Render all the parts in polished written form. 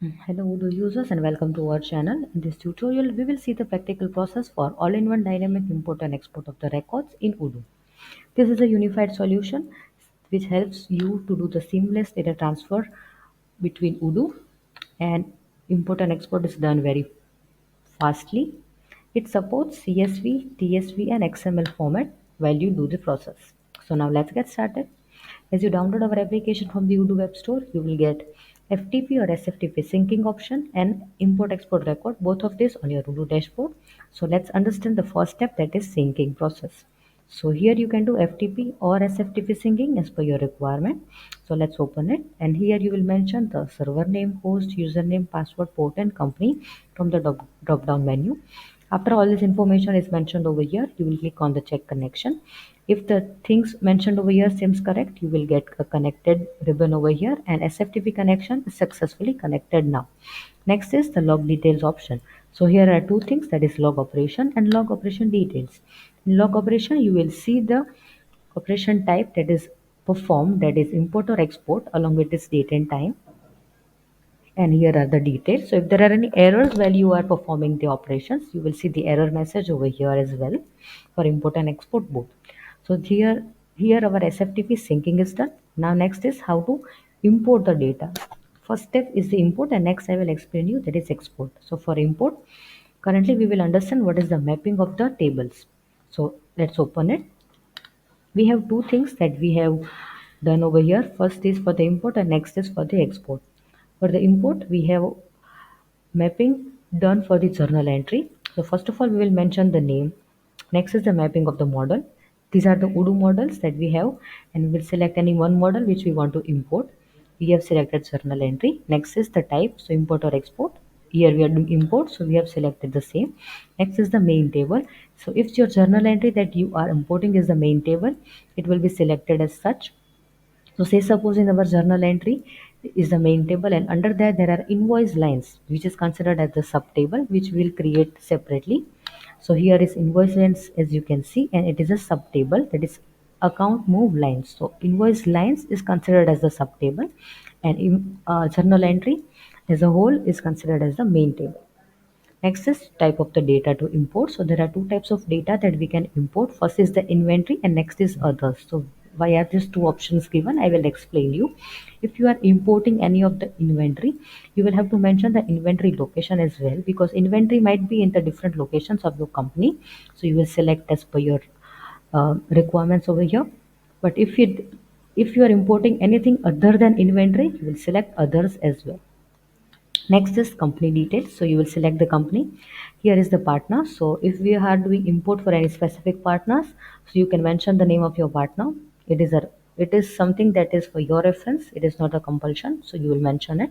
Hello Odoo users and welcome to our channel. In this tutorial, we will see the practical process for all-in-one dynamic import and export of the records in Odoo. This is a unified solution which helps you to do the seamless data transfer between Odoo, and import and export is done very fastly. It supports CSV, TSV and XML format while you do the process. So now let's get started. As you download our application from the Odoo web store, you will get FTP or SFTP syncing option and import export record, both of these on your Odoo dashboard. So let's understand the first step, that is syncing process. So here you can do FTP or SFTP syncing as per your requirement. So let's open it, and here you will mention the server name, host, username, password, port and company from the drop down menu. After all this information is mentioned over here, you will click on the check connection. If the things mentioned over here seems correct, you will get a connected ribbon over here, and SFTP connection is successfully connected now. Next is the log details option. So here are two things, that is log operation and log operation details. In log operation, you will see the operation type that is performed, that is import or export, along with its date and time. And here are the details. So if there are any errors while you are performing the operations, you will see the error message over here as well for import and export both. So here our SFTP syncing is done. Now next is how to import the data. First step is the import, and next I will explain you that is export. So for import, currently we will understand what is the mapping of the tables. So let's open it. We have two things that we have done over here. First is for the import and next is for the export. For the import, we have mapping done for the journal entry. So first of all, we will mention the name. Next is the mapping of the model. These are the Odoo models that we have, and we will select any one model which we want to import. We have selected journal entry. Next is the type, so import or export. Here we are doing import, so we have selected the same. Next is the main table. So if your journal entry that you are importing is the main table, it will be selected as such. So say suppose in our journal entry is the main table, and under that there are invoice lines which is considered as the subtable, which we will create separately. So here is invoice lines, as you can see, and it is a subtable, that is account move lines. So invoice lines is considered as the subtable, and journal entry as a whole is considered as the main table. Next is type of the data to import. So there are two types of data that we can import. First is the inventory and next is others. So why are these two options given? I will explain you. If you are importing any of the inventory, you will have to mention the inventory location as well, because inventory might be in the different locations of your company. So you will select as per your requirements over here. But if you are importing anything other than inventory, you will select others as well. Next is company details. So you will select the company. Here is the partner. So if we are doing import for any specific partners, so you can mention the name of your partner. It is something that is for your reference. It is not a compulsion. So you will mention it.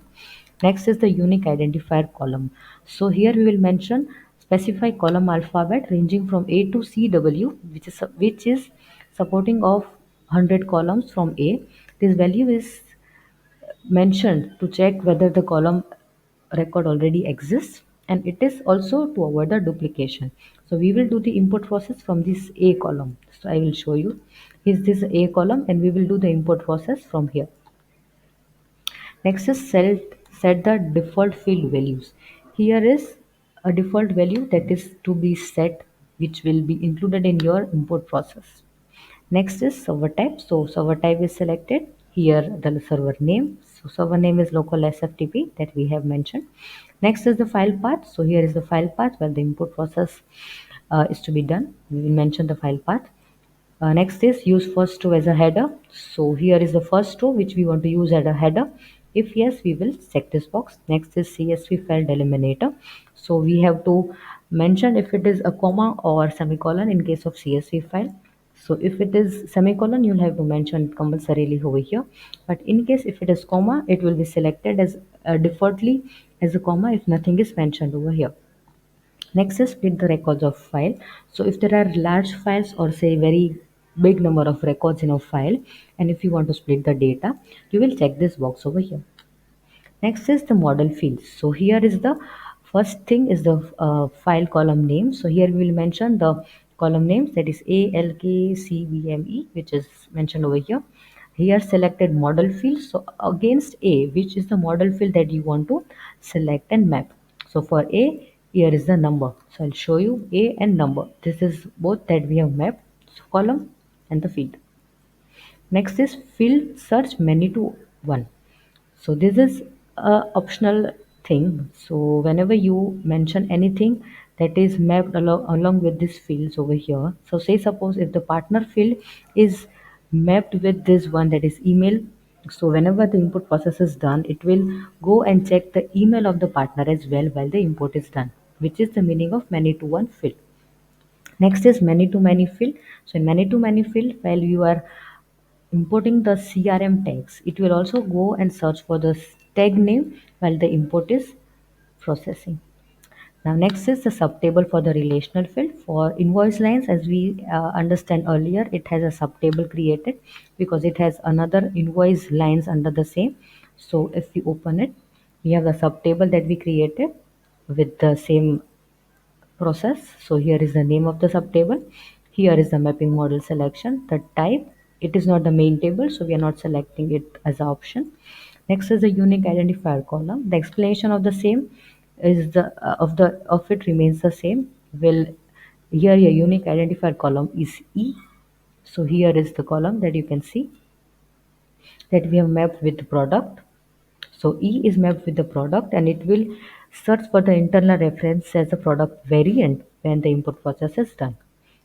Next is the unique identifier column. So here we will mention specify column alphabet ranging from A to CW, which is supporting of 100 columns from A. This value is mentioned to check whether the column record already exists, and it is also to avoid the duplication. So we will do the import process from this A column. So I will show you. Is this A column, and we will do the import process from here. Next is set the default field values. Here is a default value that is to be set, which will be included in your import process. Next is server type. So server type is selected. Here the server name. So server name is local SFTP that we have mentioned. Next is the file path. So here is the file path where the input process is to be done. We will mention the file path. Next is use first row as a header. So here is the first row which we want to use as a header. If yes, we will check this box. Next is CSV file delimiter. So we have to mention if it is a comma or semicolon in case of CSV file. So if it is semicolon, you'll have to mention it compulsorily over here. But in case if it is comma, it will be selected as defaultly as a comma if nothing is mentioned over here. Next is split the records of file. So if there are large files or say very big number of records in a file, and if you want to split the data, you will check this box over here. Next is the model fields. So here is the first thing is the file column name. So here we will mention the column names, that is A, L, K, C, B, M, E, which is mentioned over here. Here selected model field, so against A, which is the model field that you want to select and map. So for A, here is the number. So I'll show you A and number. This is both that we have mapped, so column and the field. Next is field search many to one. So this is a optional thing. So whenever you mention anything that is mapped along with this fields over here. So say suppose if the partner field is mapped with this one, that is email. So whenever the input process is done, it will go and check the email of the partner as well while the import is done, which is the meaning of many to one field. Next is many to many field. So in many to many field, while you are importing the CRM tags, it will also go and search for the tag name while the import is processing. Now next is the subtable for the relational field. For invoice lines, as we understand earlier, it has a subtable created because it has another invoice lines under the same. So if we open it, we have the subtable that we created with the same process. So here is the name of the subtable. Here is the mapping model selection. The type, it is not the main table, so we are not selecting it as an option. Next is the unique identifier column. The explanation of the same is of it remains the same. Will here your unique identifier column is E. So here is the column that you can see that we have mapped with the product. So E is mapped with the product and it will search for the internal reference as a product variant when the input process is done.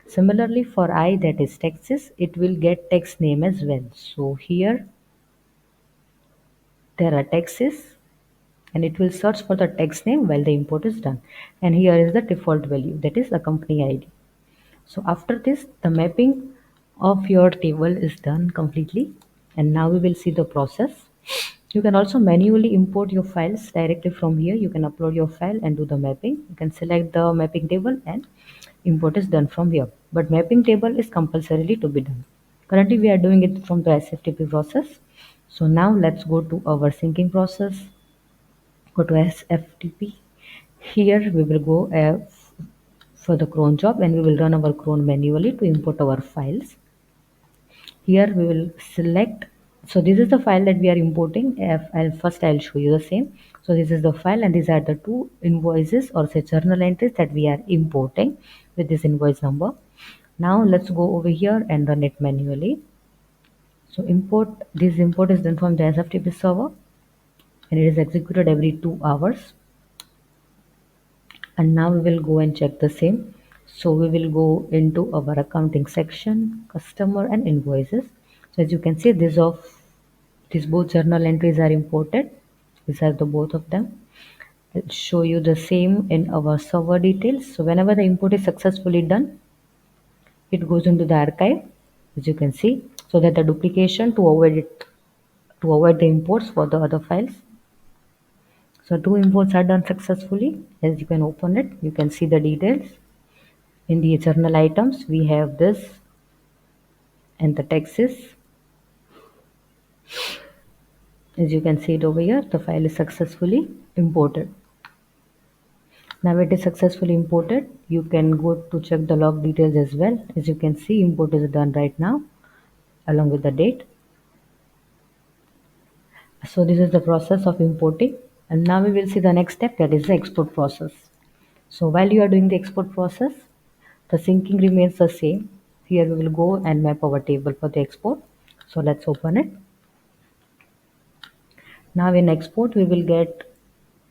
Similarly for I, that is Texas, it will get text name as well. So here there are Texas and it will search for the text name while the import is done. And here is the default value, that is the company ID. So after this, the mapping of your table is done completely. And now we will see the process. You can also manually import your files directly from here. You can upload your file and do the mapping. You can select the mapping table and import is done from here. But mapping table is compulsorily to be done. Currently we are doing it from the SFTP process. So now let's go to our syncing process. Go to SFTP. Here we will go for the cron job and we will run our cron manually to import our files. Here we will select, so this is the file that we are importing. I'll show you the same. So this is the file and these are the two invoices or say journal entries that we are importing with this invoice number. Now let's go over here and run it manually. So this import is done from the SFTP server and it is executed every 2 hours. And now we will go and check the same. So we will go into our accounting section, customer and invoices. So as you can see, these both journal entries are imported. These are the both of them. I'll show you the same in our server details. So whenever the import is successfully done, it goes into the archive, as you can see, so that the duplication to avoid the imports for the other files. So 2 imports are done successfully. As you can open it, you can see the details. In the journal items, we have this and the Texas. As you can see it over here, the file is successfully imported. Now it is successfully imported. You can go to check the log details as well. As you can see, import is done right now along with the date. So this is the process of importing. And now we will see the next step, that is the export process. So while you are doing the export process, the syncing remains the same. Here we will go and map our table for the export. So let's open it. Now in export, we will get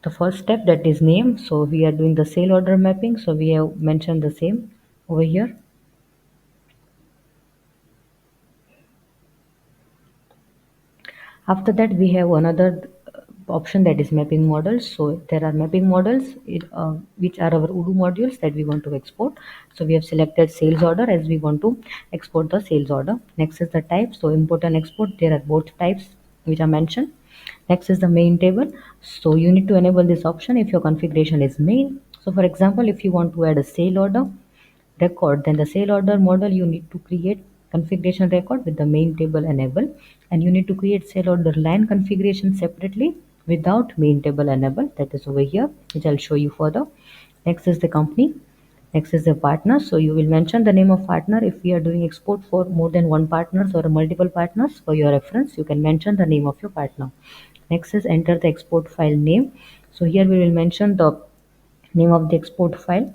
the first step, that is name. So we are doing the sale order mapping. So we have mentioned the same over here. After that, we have another option, that is mapping models. So there are mapping models which are our Odoo modules that we want to export. So we have selected sales order as we want to export the sales order. Next is the type. So import and export, there are both types which are mentioned. Next is the main table. So you need to enable this option if your configuration is main. So for example, if you want to add a sale order record, then the sale order model, you need to create configuration record with the main table enable, and you need to create sale order line configuration separately without main table enable, that is over here, which I'll show you further. Next is the company. Next is the partner. So you will mention the name of partner. If we are doing export for more than one partners or multiple partners, for your reference, you can mention the name of your partner. Next is enter the export file name. So here we will mention the name of the export file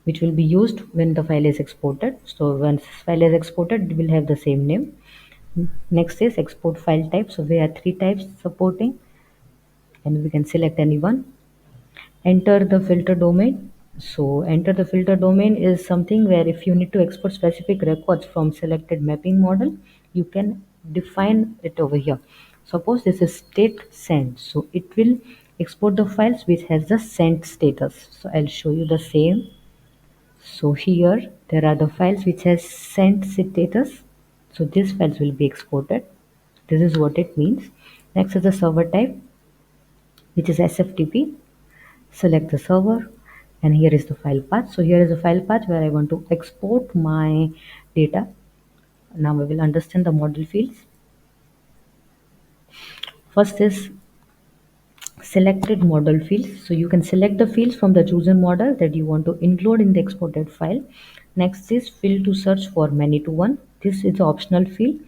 which will be used when the file is exported. So once file is exported, it will have the same name. Next is export file type. So we have three types supporting, and we can select any one. Enter the filter domain. So enter the filter domain is something where if you need to export specific records from selected mapping model, you can define it over here. Suppose this is state sent, so it will export the files which has the sent status. So I'll show you the same. So here there are the files which has sent status. So these files will be exported. This is what it means. Next is the server type, which is SFTP. Select the server, and here is the file path. So here is the file path where I want to export my data. Now we will understand the model fields. First is selected model fields. So you can select the fields from the chosen model that you want to include in the exported file. Next is field to search for many to one. This is the optional field.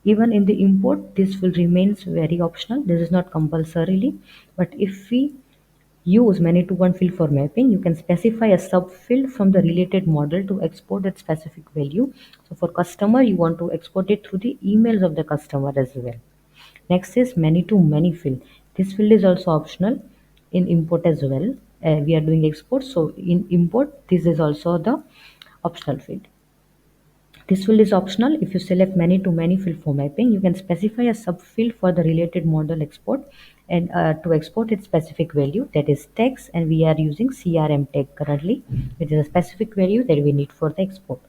Even in the import, this will remains very optional. This is not compulsorily, but if we use many to one field for mapping, you can specify a subfield from the related model to export that specific value. So for customer, you want to export it through the emails of the customer as well. Next is many to many field. This field is also optional in import as well. We are doing export, so in import, this is also the optional field. This field is optional. If you select many to many field for mapping, you can specify a subfield for the related model export and to export its specific value, that is text, and we are using CRM tag currently, which is a specific value that we need for the export.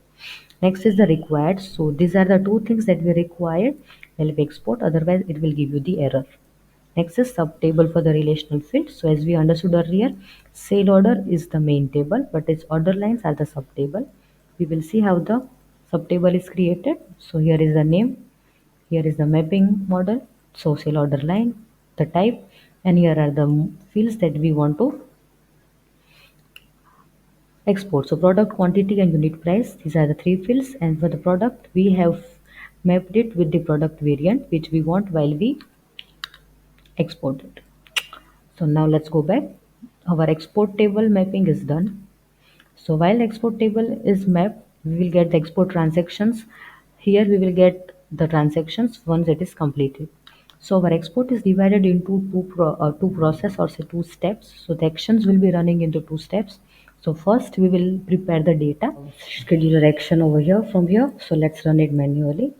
Next is the required. So these are the two things that we require while we export, otherwise it will give you the error. Next is subtable for the relational field. So as we understood earlier, sale order is the main table, but its order lines are the subtable. We will see how the subtable is created. So here is the name, here is the mapping model, so sale order line, the type, and here are the fields that we want to export. So product quantity and unit price, these are the three fields, and for the product we have mapped it with the product variant which we want while we export it. So now let's go back. Our export table mapping is done. So while export table is mapped, we will get the export transactions. Here we will get the transactions once it is completed. So our export is divided into two process, or say two steps. So the actions will be running into two steps. So first we will prepare the data. Scheduler action over here from here. So let's run it manually.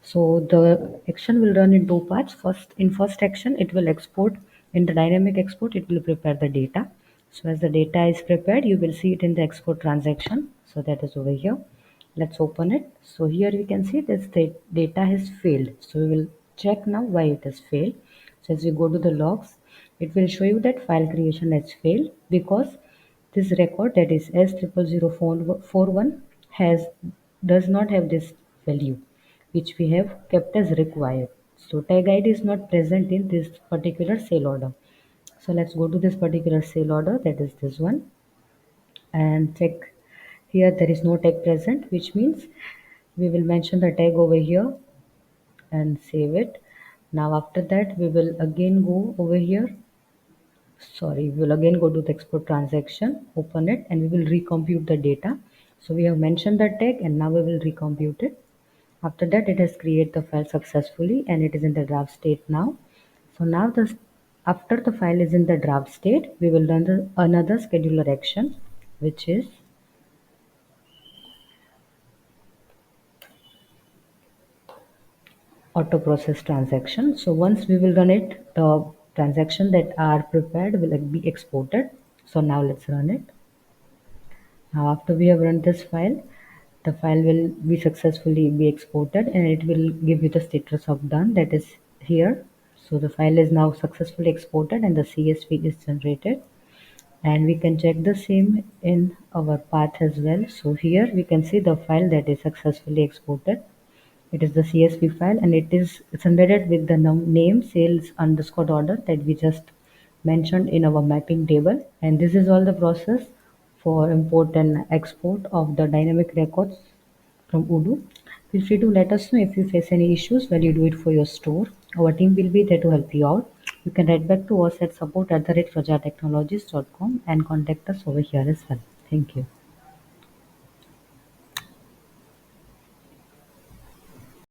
So the action will run in two parts. In first action, it will export. In the dynamic export, it will prepare the data. So as the data is prepared, you will see it in the export transaction. So that is over here. Let's open it. So here we can see this the data has failed. So we will check now why it has failed. So as we go to the logs, it will show you that file creation has failed because this record, that is S00041, does not have this value which we have kept as required. So tag ID is not present in this particular sale order. So let's go to this particular sale order, that is this one, and check. Here there is no tag present, which means we will mention the tag over here and save it. Now after that we will again go over here. Sorry, we will again go to the export transaction, open it, and we will recompute the data. So we have mentioned the tag and now we will recompute it. After that, it has created the file successfully and it is in the draft state now. So now after the file is in the draft state, we will run another scheduler action, which is auto process transaction. So once we will run it, the transaction that are prepared will be exported. So now let's run it. Now after we have run this file, the file will be successfully be exported and it will give you the status of done, that is here. So the file is now successfully exported and the CSV is generated, and we can check the same in our path as well. So here we can see the file that is successfully exported. It is the CSV file and it's embedded with the name sales underscore order that we just mentioned in our mapping table. And this is all the process for import and export of the dynamic records from Odoo. Feel free to let us know if you face any issues while you do it for your store. Our team will be there to help you out. You can write back to us at support@vrajatechnologies.com and contact us over here as well. Thank you.